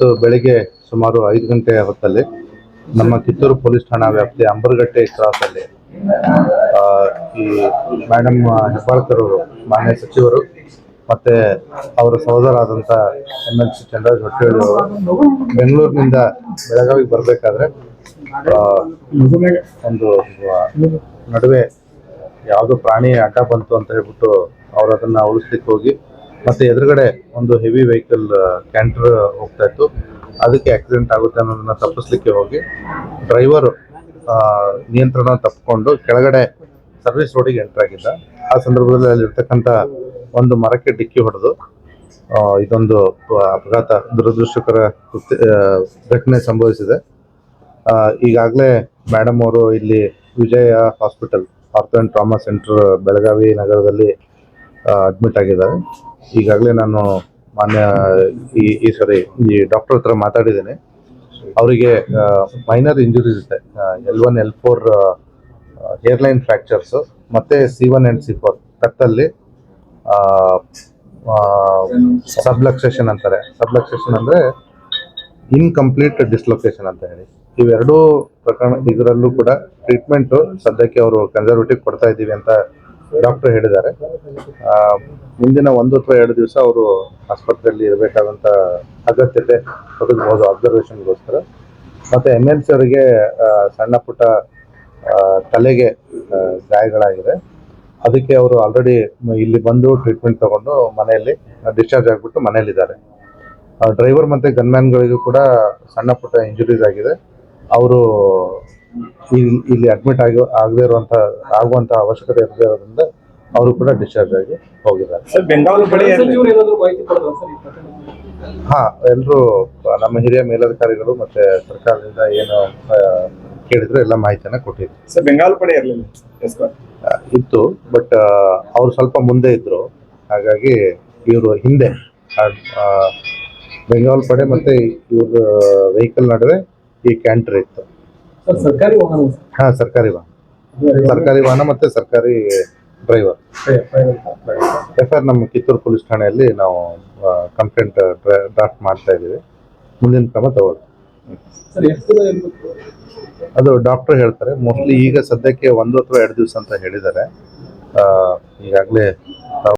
ಇವತ್ತು ಬೆಳಿಗ್ಗೆ ಸುಮಾರು 5 ಗಂಟೆ ಹೊತ್ತಲ್ಲಿ ನಮ್ಮ ಕಿತ್ತೂರು ಪೊಲೀಸ್ ಠಾಣಾ ವ್ಯಾಪ್ತಿಯ ಅಂಬರ್ಗಟ್ಟೆ ಕ್ರಾಸಲ್ಲಿ ಈ ಮೇಡಮ್ ಹೆಬ್ಬಾಳ್ಕರ್ ಅವರು, ಮಾನ್ಯ ಸಚಿವರು ಮತ್ತೆ ಅವರ ಸಹೋದರಾದಂಥ MLC ಚಂದ್ರರಾಜ್ ಹೊಟ್ಟೇಳಿ ಅವರು ಬೆಂಗಳೂರಿನಿಂದ ಬೆಳಗಾವಿಗೆ ಬರಬೇಕಾದ್ರೆ ಒಂದು ನಡುವೆ ಯಾವುದೋ ಪ್ರಾಣಿ ಅಡ್ಡ ಬಂತು ಅಂತ ಹೇಳ್ಬಿಟ್ಟು ಅವ್ರು ಅದನ್ನ ಉಳಿಸ್ಲಿಕ್ಕೆ ಹೋಗಿ ಮತ್ತೆ ಎದುರುಗಡೆ ಒಂದು ಹೆವಿ ವೆಹಿಕಲ್ ಕ್ಯಾಂಟರ್ ಹೋಗ್ತಾ ಇತ್ತು, ಅದಕ್ಕೆ ಆಕ್ಸಿಡೆಂಟ್ ಆಗುತ್ತೆ ಅನ್ನೋದನ್ನ ತಪ್ಪಿಸ್ಲಿಕ್ಕೆ ಹೋಗಿ ಡ್ರೈವರ್ ನಿಯಂತ್ರಣ ತಪ್ಪಿಕೊಂಡು ಕೆಳಗಡೆ ಸರ್ವಿಸ್ ರೋಡಿಗೆ ಎಂಟರ್ ಆಗಿದ್ದ. ಆ ಸಂದರ್ಭದಲ್ಲಿ ಅಲ್ಲಿರ್ತಕ್ಕಂಥ ಒಂದು ಮರಕ್ಕೆ ಡಿಕ್ಕಿ ಹೊಡೆದು ಇದೊಂದು ಅಪಘಾತ, ದುರದೃಷ್ಟಕರ ಘಟನೆ ಸಂಭವಿಸಿದೆ. ಈಗಾಗಲೇ ಮೇಡಮ್ ಅವರು ಇಲ್ಲಿ Vijaya hospital ortho and trauma centre Belagavi ನಗರದಲ್ಲಿ ಅಡ್ಮಿಟ್ ಆಗಿದ್ದಾರೆ. ಈಗಾಗಲೇ ನಾನು ಮಾನ್ಯ ಈ ಡಾಕ್ಟರ್ ಹತ್ರ ಮಾತಾಡಿದ್ದೇನೆ. ಅವರಿಗೆ ಮೈನರ್ ಇಂಜುರೀಸ್ ಇದೆ, L1 L4 ಹೇರ್ಲೈನ್ ಫ್ರ್ಯಾಕ್ಚರ್ಸ್ ಮತ್ತೆ C1 and C4 ಕತ್ತಲ್ಲಿ ಸಬ್ಲಕ್ಸೇಷನ್ ಅಂತಾರೆ. ಸಬ್ಲಕ್ಸೇಷನ್ ಅಂದ್ರೆ ಇನ್ಕಂಪ್ಲೀಟ್ ಡಿಸ್ಲೊಕೇಶನ್ ಅಂತ ಹೇಳಿ. ಇವೆರಡೂ ಪ್ರಕರಣ ಇದರಲ್ಲೂ ಕೂಡ ಟ್ರೀಟ್ಮೆಂಟ್ ಸದ್ಯಕ್ಕೆ ಅವರು ಕನ್ಸರ್ವೇಟಿವ್ ಕೊಡ್ತಾ ಇದ್ದೀವಿ ಅಂತ ಡಾಕ್ಟರ್ ಹೇಳಿದ್ದಾರೆ. ಮುಂದಿನ 1 ಅಥವಾ 2 ದಿವಸ ಅವರು ಆಸ್ಪತ್ರೆಯಲ್ಲಿ ಇರಬೇಕಾದಂತ ಅಗತ್ಯತೆ ಒದಗಬಹುದು ಅಬ್ಸರ್ವೇಷನ್ಗೋಸ್ಕರ. ಮತ್ತೆ MLC ಅವರಿಗೆ ಸಣ್ಣ ಪುಟ್ಟ ತಲೆಗೆ ಗಾಯಗಳಾಗಿದೆ. ಅದಕ್ಕೆ ಅವರು ಆಲ್ರೆಡಿ ಇಲ್ಲಿ ಬಂದು ಟ್ರೀಟ್ಮೆಂಟ್ ತಗೊಂಡು ಮನೆಯಲ್ಲಿ ಡಿಸ್ಚಾರ್ಜ್ ಆಗಿಬಿಟ್ಟು ಮನೆಯಲ್ಲಿದ್ದಾರೆ. ಡ್ರೈವರ್ ಮತ್ತೆ ಗನ್ಮ್ಯಾನ್ಗಳಿಗೂ ಕೂಡ ಸಣ್ಣ ಪುಟ್ಟ ಇಂಜುರೀಸ್ ಆಗಿದೆ. ಅವರು ಇಲ್ಲಿ ಅಡ್ಮಿಟ್ ಆಗುವಂತ ಅವಶ್ಯಕತೆ ಇರೋದ್ರಿಂದ ಅವರು ಕೂಡ ಡಿಸ್ಚಾರ್ಜ್ ಆಗಿ ಹೋಗಿದ್ದಾರೆ. ಎಲ್ಲರೂ ನಮ್ಮ ಹಿರಿಯ ಮೇಲಧಿಕಾರಿಗಳು ಮತ್ತೆ ಸರ್ಕಾರದಿಂದ ಏನು ಕೇಳಿದ್ರು ಎಲ್ಲ ಮಾಹಿತಿಯನ್ನ ಕೊಟ್ಟಿದ್ರು. ಸರ್, ಬೆಂಗಾಲ್ ಪಡೆ ಇರಲಿಲ್ಲ ಇತ್ತು, ಬಟ್ ಅವ್ರು ಸ್ವಲ್ಪ ಮುಂದೆ ಇದ್ರು, ಹಾಗಾಗಿ ಇವರು ಹಿಂದೆ ಬೆಂಗಾಲ್ ಪಡೆ ಮತ್ತೆ ಇವ್ರ ವೆಹಿಕಲ್ ನಡುವೆ ಈ ಕ್ಯಾಂಟರ್ ಇತ್ತು. ಸರ್ಕಾರಿ ವಾಹನ? ಸರ್ಕಾರಿ ವಾಹನ ಮತ್ತೆ ಸರ್ಕಾರಿ ಡ್ರೈವರ್. FIR ನಮ್ಮ ಕಿತ್ತೂರು ಪೊಲೀಸ್ ಠಾಣೆಯಲ್ಲಿ ನಾವು ಕಂಪ್ಲೇಂಟ್ ಡ್ರಾಫ್ಟ್ ಮಾಡ್ತಾ ಇದ್ದೀವಿ. ಮುಂದಿನ ಕ್ರಮ ತಗೊಳ್ಳಿ. ಅದು ಡಾಕ್ಟರ್ ಹೇಳ್ತಾರೆ. ಮೋಸ್ಟ್ಲಿ ಈಗ ಸದ್ಯಕ್ಕೆ 1 ಅಥವಾ 2 ದಿವಸ ಅಂತ ಹೇಳಿದ್ದಾರೆ. ಈಗಾಗಲೇ